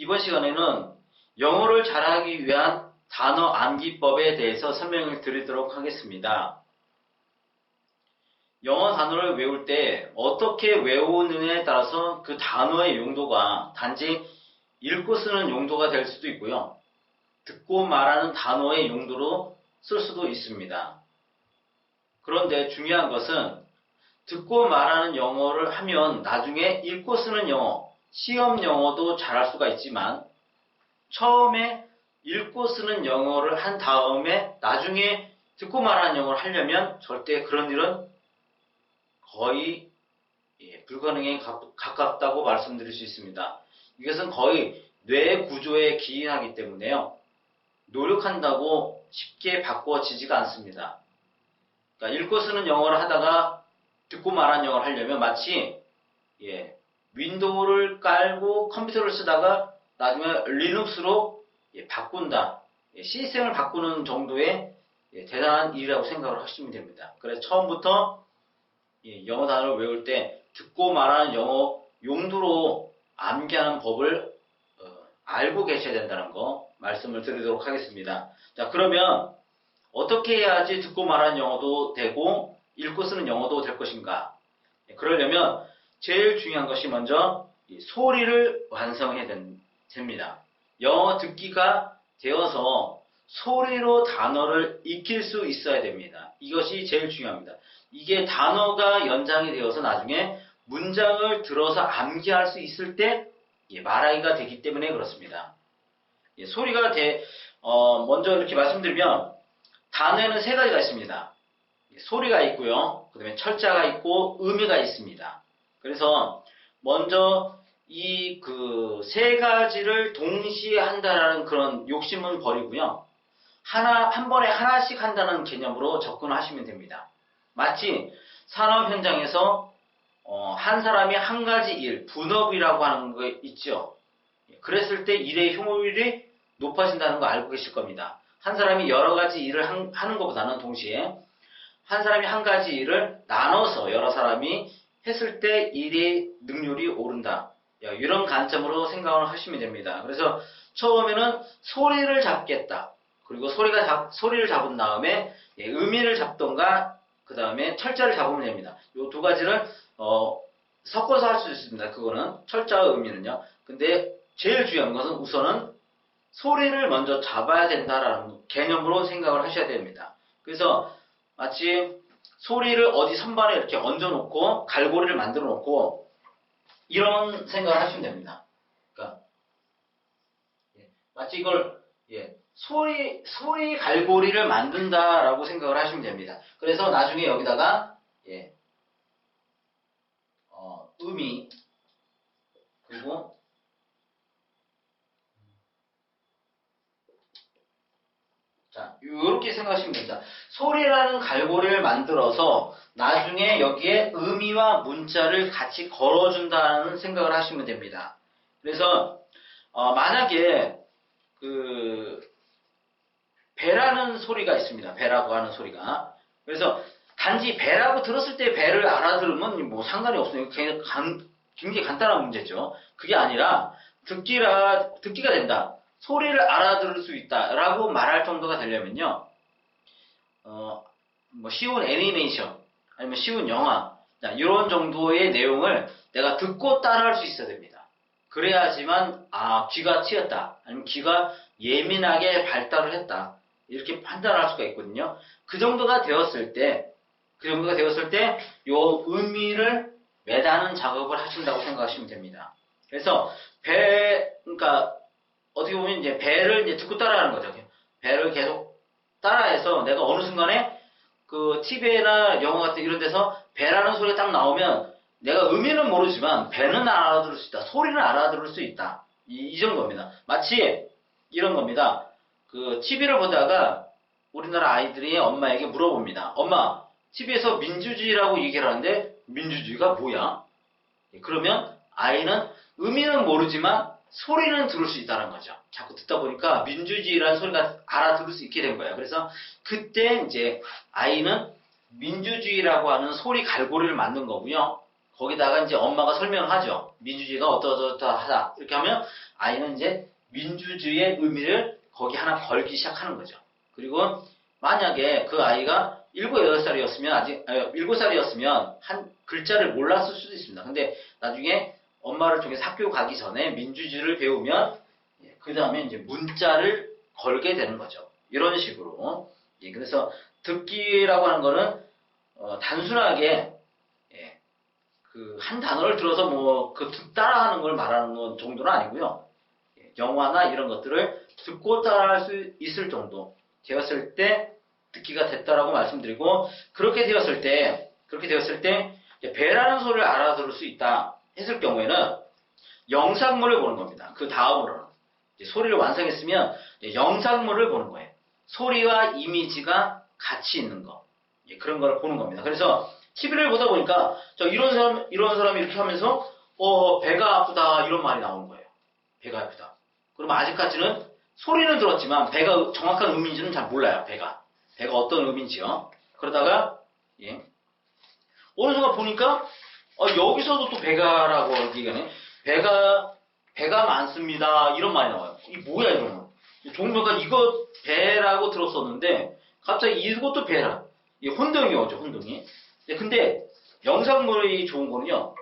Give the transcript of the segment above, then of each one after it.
이번 시간에는 영어를 잘하기 위한 단어 암기법에 대해서 설명을 드리도록 하겠습니다. 영어 단어를 외울 때 어떻게 외우느냐에 따라서 그 단어의 용도가 단지 읽고 쓰는 용도가 될 수도 있고요. 듣고 말하는 단어의 용도로 쓸 수도 있습니다. 그런데 중요한 것은 듣고 말하는 영어를 하면 나중에 읽고 쓰는 영어, 시험 영어도 잘할 수가 있지만 처음에 읽고 쓰는 영어를 한 다음에 나중에 듣고 말하는 영어를 하려면 절대 그런 일은 거의 불가능에 가깝다고 말씀드릴 수 있습니다. 이것은 거의 뇌 구조에 기인하기 때문에요. 노력한다고 쉽게 바꿔지지가 않습니다. 그러니까 읽고 쓰는 영어를 하다가 듣고 말하는 영어를 하려면 마치 윈도우를 깔고 컴퓨터를 쓰다가 나중에 리눅스로 바꾼다. 시스템을 바꾸는 정도의 대단한 일이라고 생각을 하시면 됩니다. 그래서 처음부터 영어 단어를 외울 때 듣고 말하는 영어 용도로 암기하는 법을 알고 계셔야 된다는 거 말씀을 드리도록 하겠습니다. 자, 그러면 어떻게 해야지 듣고 말하는 영어도 되고 읽고 쓰는 영어도 될 것인가? 그러려면 제일 중요한 것이 먼저 소리를 완성해야 됩니다. 영어 듣기가 되어서 소리로 단어를 익힐 수 있어야 됩니다. 이것이 제일 중요합니다. 이게 단어가 연장이 되어서 나중에 문장을 들어서 암기할 수 있을 때 말하기가 되기 때문에 그렇습니다. 소리가 먼저 이렇게 말씀드리면 단어에는 세 가지가 있습니다. 소리가 있고요. 그 다음에 철자가 있고 의미가 있습니다. 그래서 먼저 이 세 가지를 동시에 한다라는 그런 욕심은 버리고요. 한 번에 하나씩 한다는 개념으로 접근하시면 됩니다. 마치 산업 현장에서 한 사람이 한 가지 일, 분업이라고 하는 거 있죠. 그랬을 때 일의 효율이 높아진다는 거 알고 계실 겁니다. 한 사람이 여러 가지 일을 하는 것보다는 동시에 한 사람이 한 가지 일을 나눠서 여러 사람이 했을 때 일의 능률이 오른다. 이런 관점으로 생각을 하시면 됩니다. 그래서 처음에는 소리를 잡겠다. 그리고 소리를 잡은 다음에 의미를 잡던가 그 다음에 철자를 잡으면 됩니다. 이 두 가지를 섞어서 할 수 있습니다. 그거는 철자와 의미는요. 근데 제일 중요한 것은 우선은 소리를 먼저 잡아야 된다라는 개념으로 생각을 하셔야 됩니다. 그래서 마치 소리를 어디 선반에 이렇게 얹어놓고 갈고리를 만들어 놓고 이런 생각을 하시면 됩니다. 그러니까 마치 이걸 소리 갈고리를 만든다라고 생각을 하시면 됩니다. 그래서 나중에 여기다가 의미 그리고 자, 이렇게 생각하시면 됩니다. 소리라는 갈고리를 만들어서 나중에 여기에 의미와 문자를 같이 걸어준다는 생각을 하시면 됩니다. 그래서 만약에 배라는 소리가 있습니다. 배라고 하는 소리가. 그래서 단지 배라고 들었을 때 배를 알아들으면 뭐 상관이 없어요. 굉장히 간단한 문제죠. 그게 아니라 듣기가 된다. 소리를 알아들을 수 있다라고 말할 정도가 되려면요. 뭐 쉬운 애니메이션 아니면 쉬운 영화 이런 정도의 내용을 내가 듣고 따라할 수 있어야 됩니다. 그래야지만 귀가 트였다 아니면 귀가 예민하게 발달을 했다 이렇게 판단할 수가 있거든요. 그 정도가 되었을 때 요 의미를 매다는 작업을 하신다고 생각하시면 됩니다. 그래서 그러니까 어떻게 보면 이제 배를 이제 듣고 따라하는 거죠. 배를 계속 따라해서 내가 어느 순간에 그 TV나 영화 같은 이런 데서 배라는 소리가 딱 나오면 내가 의미는 모르지만 배는 알아들을 수 있다. 소리는 알아들을 수 있다. 이 정도입니다. 마치 이런 겁니다. 그 TV를 보다가 우리나라 아이들이 엄마에게 물어봅니다. 엄마, TV에서 민주주의라고 얘기를 하는데 민주주의가 뭐야? 그러면 아이는 의미는 모르지만 소리는 들을 수 있다는 거죠. 자꾸 듣다 보니까 민주주의라는 소리가 알아들을 수 있게 된 거예요. 그래서 그때 이제 아이는 민주주의라고 하는 소리 갈고리를 만든 거고요. 거기다가 이제 엄마가 설명을 하죠. 민주주의가 어떠하다. 이렇게 하면 아이는 이제 민주주의의 의미를 거기 하나 걸기 시작하는 거죠. 그리고 만약에 그 아이가 7, 8살이었으면 아직 7살이었으면 한 글자를 몰랐을 수도 있습니다. 근데 나중에 엄마를 통해서 학교 가기 전에 민주주의를 배우면 그 다음에 이제 문자를 걸게 되는 거죠. 이런 식으로. 그래서 듣기라고 하는 거는 단순하게 그 한 단어를 들어서 뭐 그 따라하는 걸 말하는 건 정도는 아니고요. 영화나 이런 것들을 듣고 따라할 수 있을 정도 되었을 때 듣기가 됐다라고 말씀드리고, 그렇게 되었을 때 배라는 소리를 알아들을 수 있다 했을 경우에는 영상물을 보는 겁니다. 그 다음으로는 소리를 완성했으면 영상물을 보는 거예요. 소리와 이미지가 같이 있는 거, 그런 걸 보는 겁니다. 그래서 TV를 보다 보니까 이런 사람이 이렇게 하면서 배가 아프다 이런 말이 나오는 거예요. 배가 아프다. 그러면 아직까지는 소리는 들었지만 배가 정확한 의미인지는 잘 몰라요. 배가 어떤 의미인지요. 그러다가 어느 순간 보니까 여기서도 또 배가라고 얘기하네. 배가 많습니다 이런 말이 나와요. 이 뭐야 이러면 종교가 이거 배라고 들었었는데 갑자기 이것도 배라. 이 혼동이 오죠. 혼동이. 근데 영상물이 좋은 거는요,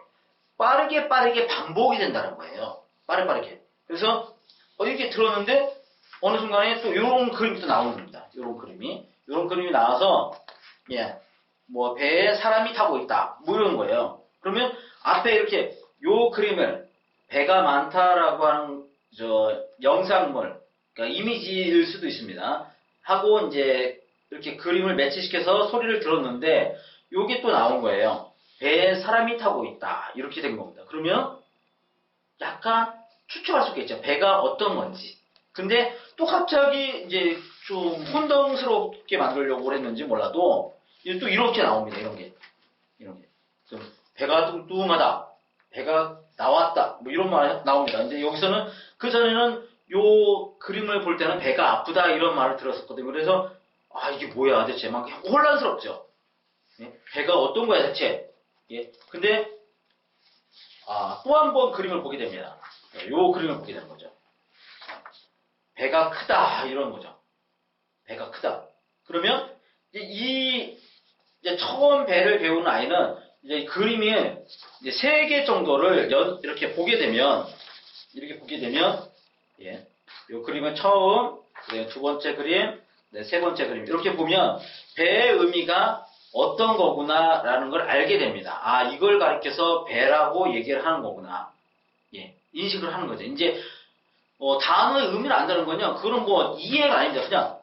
빠르게 반복이 된다는 거예요. 빠르게. 그래서 이렇게 들었는데 어느 순간에 또 이런 그림이 또 나오는 겁니다. 이런 그림이 나와서 뭐 배에 사람이 타고 있다 뭐 이런 거예요. 그러면 앞에 이렇게 요 그림을 배가 많다라고 하는 영상물, 그러니까 이미지일 수도 있습니다. 하고 이제 이렇게 그림을 매치시켜서 소리를 들었는데 요게 또 나온 거예요. 배에 사람이 타고 있다 이렇게 된 겁니다. 그러면 약간 추측할 수 있겠죠. 배가 어떤 건지. 근데 또 갑자기 이제 좀 혼동스럽게 만들려고 했는지 몰라도 또 이렇게 나옵니다. 이런 게. 좀 배가 뚱뚱하다. 배가 나왔다. 뭐 이런 말 나옵니다. 이제 여기서는 그전에는 요 그림을 볼 때는 배가 아프다 이런 말을 들었었거든요. 그래서 이게 뭐야 대체 막 혼란스럽죠. 배가 어떤 거야 대체. 근데 또 한 번 그림을 보게 됩니다. 요 그림을 보게 되는 거죠. 배가 크다 이런 거죠. 배가 크다. 그러면 이제 처음 배를 배우는 아이는 이제 그림이 이제 3개 정도를 이렇게 보게 되면 요 그림은 처음, 두 번째 그림, 세 번째 그림 이렇게 보면 배의 의미가 어떤 거구나라는 걸 알게 됩니다. 이걸 가리켜서 배라고 얘기를 하는 거구나. 인식을 하는 거죠. 이제 단어의 의미를 안다는 건요, 그거는 뭐 이해가 아닙니다. 그냥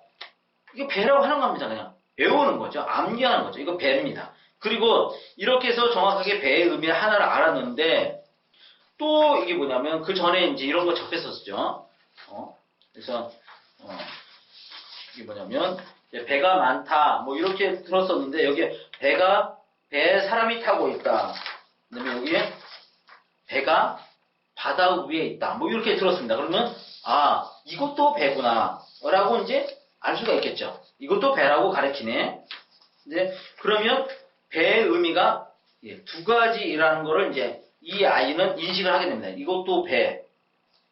이거 배라고 하는 겁니다. 그냥 외우는 거죠. 암기하는 거죠. 이거 배입니다. 그리고 이렇게 해서 정확하게 배의 의미 하나를 알았는데 또 이게 뭐냐면 그 전에 이제 이런 거 접했었죠. 그래서 이게 뭐냐면 배가 많다 뭐 이렇게 들었었는데 여기에 배에 사람이 타고 있다. 그다음에 여기에 배가 바다 위에 있다. 뭐 이렇게 들었습니다. 그러면 이것도 배구나 라고 이제 알 수가 있겠죠. 이것도 배라고 가리키네. 이제 그러면 배의 의미가 2가지라는 거를 이제 이 아이는 인식을 하게 됩니다. 이것도 배,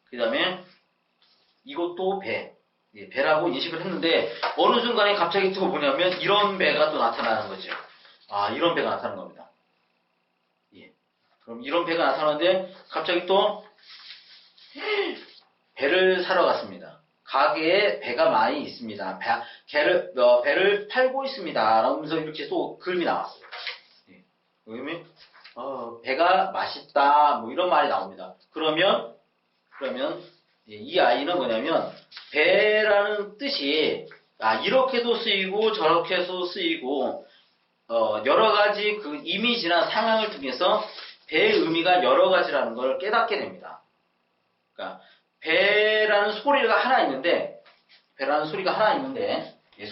그 다음에 이것도 배, 배라고 인식을 했는데 어느 순간에 갑자기 또 뭐냐면 이런 배가 또 나타나는 거죠. 이런 배가 나타나는 겁니다. 그럼 이런 배가 나타나는데 갑자기 또 배를 사러 갔습니다. 가게에 배가 많이 있습니다. 배를 팔고 있습니다. 라면서 이렇게 또 그림이 나왔어요. 그러면 배가 맛있다 뭐 이런 말이 나옵니다. 그러면 이 아이는 뭐냐면 배라는 뜻이 이렇게도 쓰이고 저렇게도 쓰이고 여러 가지 그 이미지나 상황을 통해서 배의 의미가 여러 가지라는 걸 깨닫게 됩니다. 그러니까 배라는 소리가 하나 있는데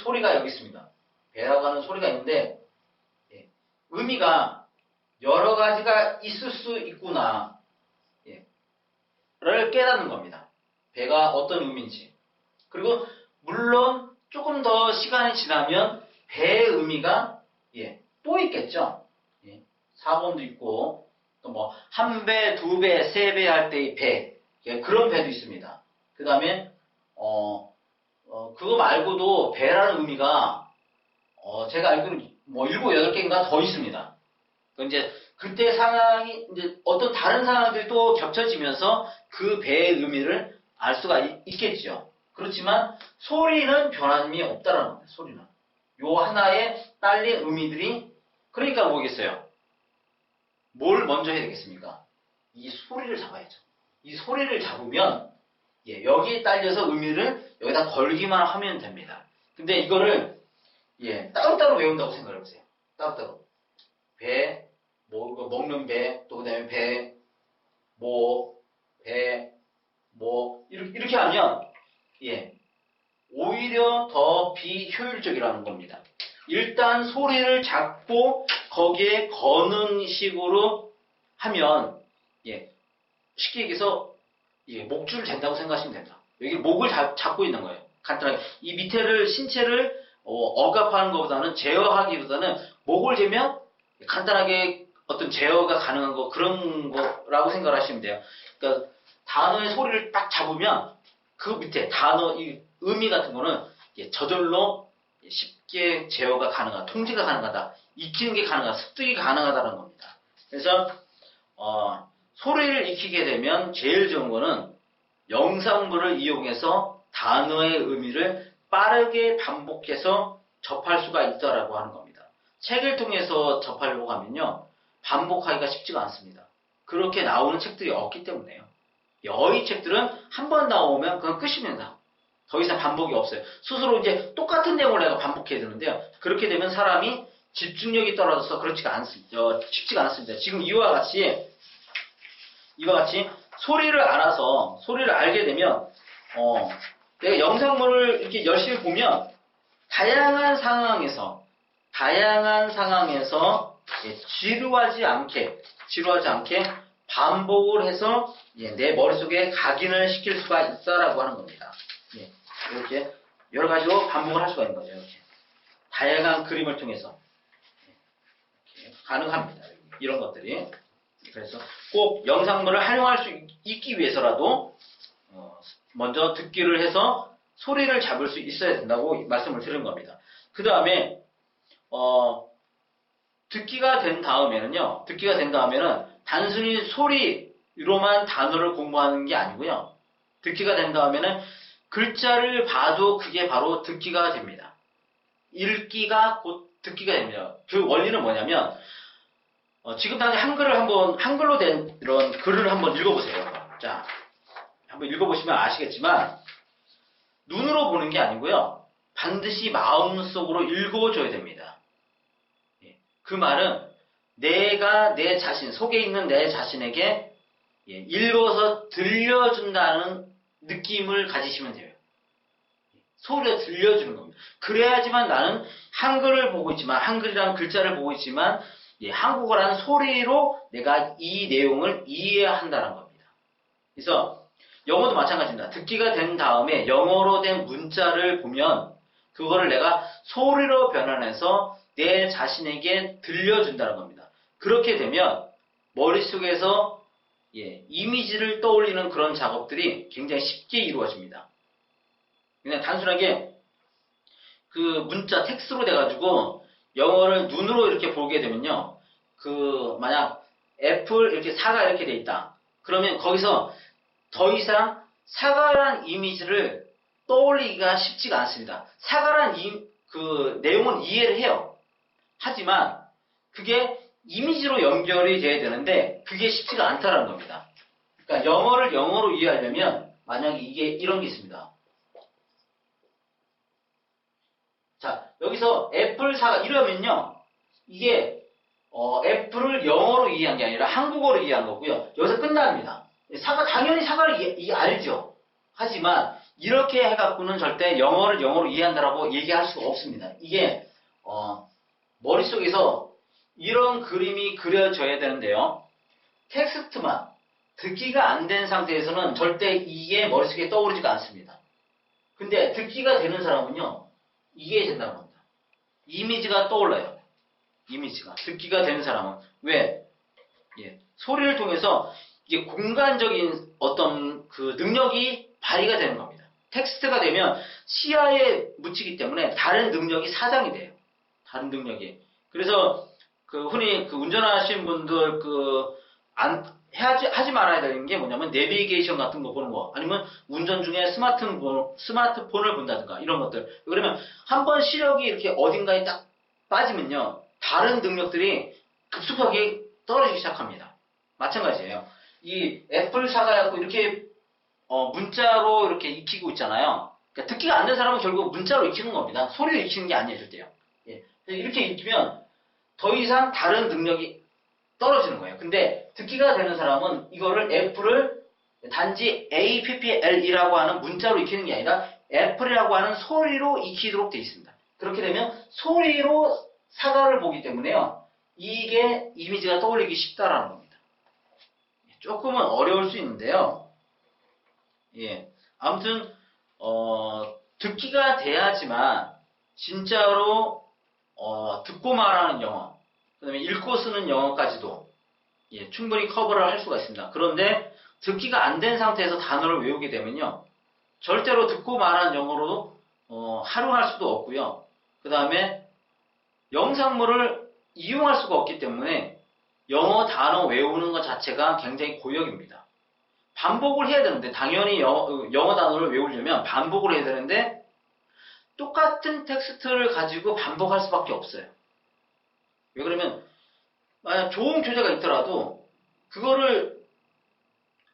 소리가 여기 있습니다. 배라고 하는 소리가 있는데 의미가 여러 가지가 있을 수 있구나 를 깨닫는 겁니다. 배가 어떤 의미인지. 그리고 물론 조금 더 시간이 지나면 배의 의미가 또 있겠죠. 4번도 있고 뭐, 한 배, 두 배, 세 배 할 때의 배. 예, 그런 배도 있습니다. 그 다음에, 그거 말고도 배라는 의미가, 제가 알기로는 뭐, 7, 8개인가 더 있습니다. 이제, 그때 상황이, 이제 어떤 다른 상황들이 또 겹쳐지면서 그 배의 의미를 알 수가 있겠죠. 그렇지만, 소리는 변함이 없다라는 겁니다, 소리는. 요 하나에 딸린 의미들이, 그러니까 뭐겠어요? 뭘 먼저 해야 되겠습니까? 이 소리를 잡아야죠. 이 소리를 잡으면 예, 여기에 딸려서 의미를 여기다 걸기만 하면 됩니다. 근데 이거를 예, 따로따로 외운다고 생각해 보세요. 따로따로. 배, 뭐 먹는 배, 또 그다음에 배, 뭐, 배, 뭐 이렇게 하면 예, 오히려 더 비효율적이라는 겁니다. 일단 소리를 잡고 거기에 거는 식으로 하면 예, 쉽게 얘기해서 예, 목줄을 잰다고 생각하시면 됩니다. 여기 목을 잡고 있는 거예요. 간단하게 이 밑에를 신체를 억압하는 것보다는 제어하기보다는 목을 재면 간단하게 어떤 제어가 가능한 거 그런 거라고 생각하시면 돼요. 그러니까 단어의 소리를 딱 잡으면 그 밑에 단어 이 의미 같은 거는 예, 저절로 쉽게 제어가 가능하다, 통제가 가능하다, 익히는 게 가능하다, 습득이 가능하다는 겁니다. 그래서 소리를 익히게 되면 제일 좋은 거는 영상물을 이용해서 단어의 의미를 빠르게 반복해서 접할 수가 있다라고 하는 겁니다. 책을 통해서 접하려고 하면요, 반복하기가 쉽지가 않습니다. 그렇게 나오는 책들이 없기 때문에요. 어휘 책들은 한 번 나오면 그건 끝입니다. 더 이상 반복이 없어요. 스스로 이제 똑같은 내용을 내가 반복해야 되는데요. 그렇게 되면 사람이 집중력이 떨어져서 그렇지가 않습니다. 쉽지가 않습니다. 지금 이와 같이 소리를 알아서 소리를 알게 되면 내가 영상물을 이렇게 열심히 보면 다양한 상황에서 예, 지루하지 않게 반복을 해서 예, 내 머릿속에 각인을 시킬 수가 있다라고 하는 겁니다. 예, 이렇게 여러 가지로 반복을 할 수가 있는 거죠. 이렇게 다양한 그림을 통해서 이렇게 가능합니다. 이런 것들이. 그래서 꼭 영상물을 활용할 수 있기 위해서라도 먼저 듣기를 해서 소리를 잡을 수 있어야 된다고 말씀을 드린 겁니다. 그 다음에 듣기가 된 다음에는 단순히 소리로만 단어를 공부하는 게 아니고요. 듣기가 된 다음에는 글자를 봐도 그게 바로 듣기가 됩니다. 읽기가 곧 듣기가 됩니다. 그 원리는 뭐냐면 지금 당장 한글로 된 이런 글을 한번 읽어보세요. 자, 한번 읽어보시면 아시겠지만 눈으로 보는 게 아니고요. 반드시 마음속으로 읽어줘야 됩니다. 그 말은 내가 내 자신, 속에 있는 내 자신에게 읽어서 들려준다는 느낌을 가지시면 돼요. 소리를 들려주는 겁니다. 그래야지만 나는 한글을 보고 있지만, 한글이라는 글자를 보고 있지만, 한국어라는 소리로 내가 이 내용을 이해한다는 겁니다. 그래서 영어도 마찬가지입니다. 듣기가 된 다음에 영어로 된 문자를 보면 그거를 내가 소리로 변환해서 내 자신에게 들려준다는 겁니다. 그렇게 되면 머릿속에서 이미지를 떠올리는 그런 작업들이 굉장히 쉽게 이루어집니다. 그냥 단순하게 그 문자 텍스트로 돼가지고 영어를 눈으로 이렇게 보게 되면요. 만약 애플 이렇게 사과 이렇게 돼 있다. 그러면 거기서 더 이상 사과란 이미지를 떠올리기가 쉽지가 않습니다. 사과란 그 내용은 이해를 해요. 하지만 그게 이미지로 연결이 돼야 되는데 그게 쉽지가 않다는 겁니다. 그러니까 영어를 영어로 이해하려면 만약에 이게 이런 게 있습니다. 자, 여기서 애플 사과 이러면요. 이게 애플을 영어로 이해한 게 아니라 한국어로 이해한 거고요. 여기서 끝납니다. 당연히 사과를 알죠. 하지만 이렇게 해갖고는 절대 영어를 영어로 이해한다라고 얘기할 수가 없습니다. 이게 머릿속에서 이런 그림이 그려져야 되는데요. 텍스트만 듣기가 안 된 상태에서는 절대 이게 머릿속에 떠오르지가 않습니다. 근데 듣기가 되는 사람은요. 이게 된다는 겁니다. 이미지가 떠올라요. 이미지가. 듣기가 되는 사람은 왜? 소리를 통해서 이게 공간적인 어떤 그 능력이 발휘가 되는 겁니다. 텍스트가 되면 시야에 묻히기 때문에 다른 능력이 사장이 돼요. 다른 능력이. 그래서 그 흔히 그 운전하시는 분들 하지 말아야 되는 게 뭐냐면 내비게이션 같은 거 보는 거, 아니면 운전 중에 스마트폰을 본다든가 이런 것들. 그러면 한번 시력이 이렇게 어딘가에 딱 빠지면요, 다른 능력들이 급속하게 떨어지기 시작합니다. 마찬가지예요. 이 애플 사가지고 이렇게 문자로 이렇게 익히고 있잖아요. 그러니까 듣기가 안 되는 사람은 결국 문자로 익히는 겁니다. 소리를 익히는 게 아니에요, 절대요. 예. 이렇게 익히면 더 이상 다른 능력이 떨어지는 거예요. 근데 듣기가 되는 사람은 이거를 애플을 단지 APPL이라고 하는 문자로 익히는 게 아니라 애플이라고 하는 소리로 익히도록 되어 있습니다. 그렇게 되면 소리로 사과를 보기 때문에요, 이게 이미지가 떠올리기 쉽다라는 겁니다. 조금은 어려울 수 있는데요. 예, 아무튼 듣기가 돼야지만 진짜로 듣고 말하는 영어, 그 다음에 읽고 쓰는 영어까지도 충분히 커버를 할 수가 있습니다. 그런데 듣기가 안 된 상태에서 단어를 외우게 되면요, 절대로 듣고 말하는 영어로 활용할 수도 없고요. 그 다음에 영상물을 이용할 수가 없기 때문에 영어 단어 외우는 것 자체가 굉장히 고역입니다. 반복을 해야 되는데, 당연히 영어 단어를 외우려면 반복을 해야 되는데 똑같은 텍스트를 가지고 반복할 수밖에 없어요. 왜 그러면 만약 좋은 교재가 있더라도 그거를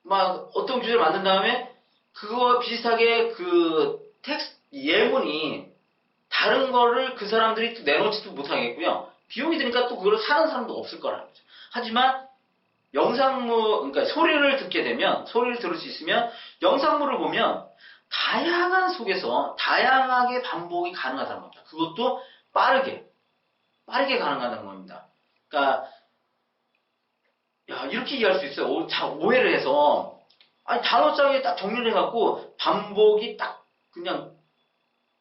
막 어떤 교재를 만든 다음에 그거와 비슷하게 그 텍스트 예문이 다른 거를 그 사람들이 또 내놓지도 못하겠고요. 비용이 드니까 또 그걸 사는 사람도 없을 거라는 거죠. 하지만 그러니까 소리를 듣게 되면, 소리를 들을 수 있으면, 영상물을 보면 다양한 속에서 다양하게 반복이 가능하다는 겁니다. 그것도 빠르게 가능하다는 겁니다. 그러니까 이렇게 이해할 수 있어요. 오해를 해서, 아니 단어장에 딱 정리를 해갖고 반복이 딱 그냥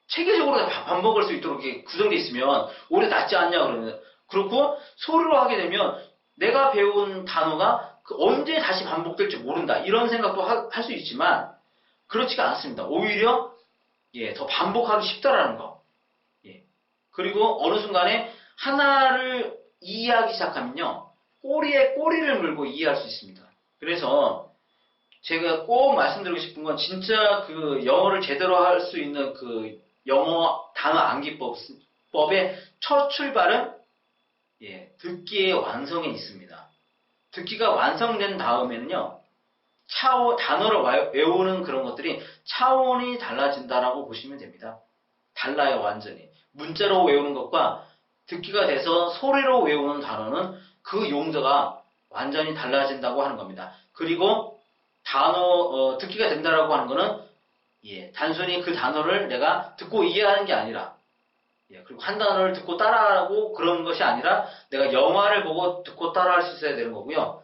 체계적으로 반복할 수 있도록 이렇게 구성되어 있으면 오히려 낫지 않냐 그러면, 그렇고 소리로 하게 되면 내가 배운 단어가 언제 다시 반복될지 모른다, 이런 생각도 할 수 있지만 그렇지가 않습니다. 오히려 더 반복하기 쉽다라는 거. 그리고 어느 순간에 하나를 이해하기 시작하면요, 꼬리에 꼬리를 물고 이해할 수 있습니다. 그래서 제가 꼭 말씀드리고 싶은 건, 진짜 그 영어를 제대로 할 수 있는 그 영어 단어 암기법의 첫 출발은 듣기의 완성에 있습니다. 듣기가 완성된 다음에는요, 단어를 외우는 그런 것들이 차원이 달라진다라고 보시면 됩니다. 달라요, 완전히. 문자로 외우는 것과 듣기가 돼서 소리로 외우는 단어는 그 용도가 완전히 달라진다고 하는 겁니다. 그리고 듣기가 된다라고 하는 거는 단순히 그 단어를 내가 듣고 이해하는 게 아니라, 그리고 한 단어를 듣고 따라하고 그런 것이 아니라 내가 영화를 보고 듣고 따라할 수 있어야 되는 거고요.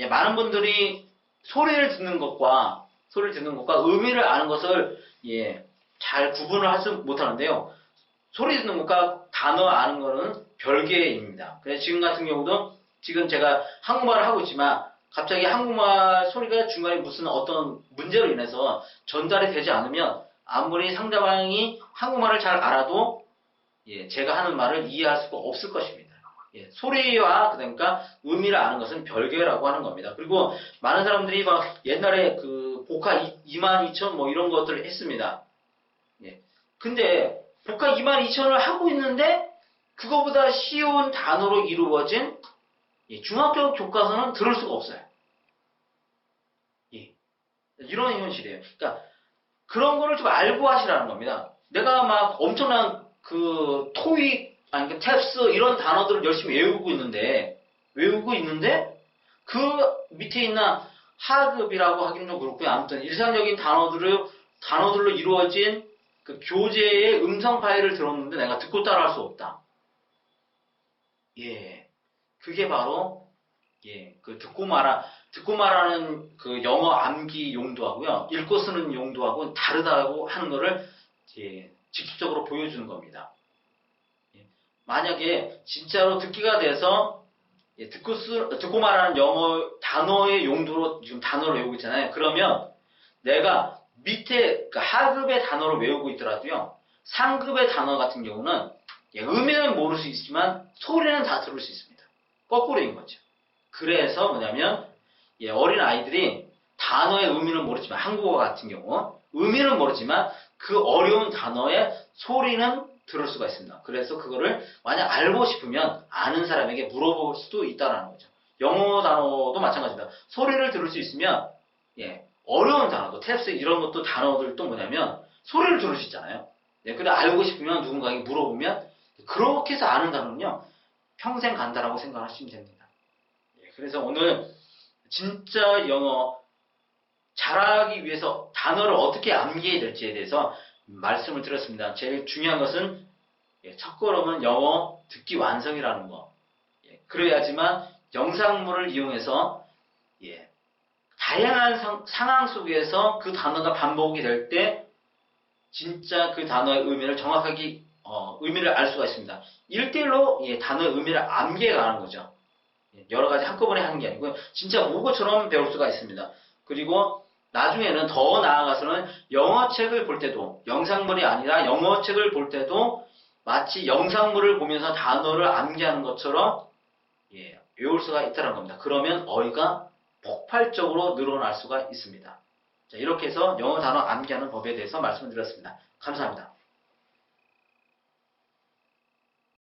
많은 분들이 소리를 듣는 것과 의미를 아는 것을 잘 구분을 하지 못하는데요. 소리 듣는 것과 단어 아는 거는 별개의 일입니다. 그래서 지금 같은 경우도, 지금 제가 한국말을 하고 있지만 갑자기 한국말 소리가 중간에 무슨 어떤 문제로 인해서 전달이 되지 않으면 아무리 상대방이 한국말을 잘 알아도 제가 하는 말을 이해할 수가 없을 것입니다. 소리와 그러니까 의미를 아는 것은 별개라고 하는 겁니다. 그리고 많은 사람들이 막 옛날에 그 복화 22,000 뭐 이런 것들을 했습니다. 근데 복화 22,000을 하고 있는데 그거보다 쉬운 단어로 이루어진 중학교 교과서는 들을 수가 없어요. 이런 현실이에요. 그러니까 그런 거를 좀 알고 하시라는 겁니다. 내가 막 엄청난 그 토익, 그 탭스 이런 단어들을 열심히 외우고 있는데 그 밑에 있는 하급이라고 하기는 좀 그렇고요. 아무튼 일상적인 단어들로 이루어진 그 교재의 음성 파일을 들었는데 내가 듣고 따라할 수 없다. 그게 바로 그 듣고 말하는 그 영어 암기 용도하고요, 읽고 쓰는 용도하고 다르다고 하는 거를 직접적으로 보여주는 겁니다. 만약에 진짜로 듣기가 돼서 듣고 말하는 영어 단어의 용도로 지금 단어를 외우고 있잖아요. 그러면 내가 밑에 그러니까 하급의 단어를 외우고 있더라도요. 상급의 단어 같은 경우는 의미는 모를 수 있지만 소리는 다 들을 수 있습니다. 거꾸로인 거죠. 그래서 뭐냐면 어린 아이들이 단어의 의미는 모르지만 한국어 같은 경우 의미는 모르지만 그 어려운 단어의 소리는 들을 수가 있습니다. 그래서 그거를 만약 알고 싶으면 아는 사람에게 물어볼 수도 있다는 거죠. 영어 단어도 마찬가지입니다. 소리를 들을 수 있으면 어려운 단어도 탭스 이런 것도 단어들도 뭐냐면 소리를 들을 수 있잖아요. 근데 알고 싶으면 누군가에게 물어보면 그렇게 해서 아는 단어는요. 평생 간다라고 생각하시면 됩니다. 그래서 오늘 진짜 영어 잘하기 위해서 단어를 어떻게 암기해야 될지에 대해서 말씀을 드렸습니다. 제일 중요한 것은 첫걸음은 영어 듣기 완성이라는 거. 그래야지만 영상물을 이용해서 다양한 상황 속에서 그 단어가 반복이 될 때 진짜 그 단어의 의미를 정확하게 의미를 알 수가 있습니다. 1대1로 단어의 의미를 암기해가는 거죠. 여러 가지 한꺼번에 하는 게 아니고 진짜 모국어처럼 배울 수가 있습니다. 그리고 나중에는 더 나아가서는 영어책을 볼 때도 영상물이 아니라 영어책을 볼 때도 마치 영상물을 보면서 단어를 암기하는 것처럼 외울 수가 있다는 겁니다. 그러면 어휘가 폭발적으로 늘어날 수가 있습니다. 자, 이렇게 해서 영어 단어 암기하는 법에 대해서 말씀을 드렸습니다. 감사합니다.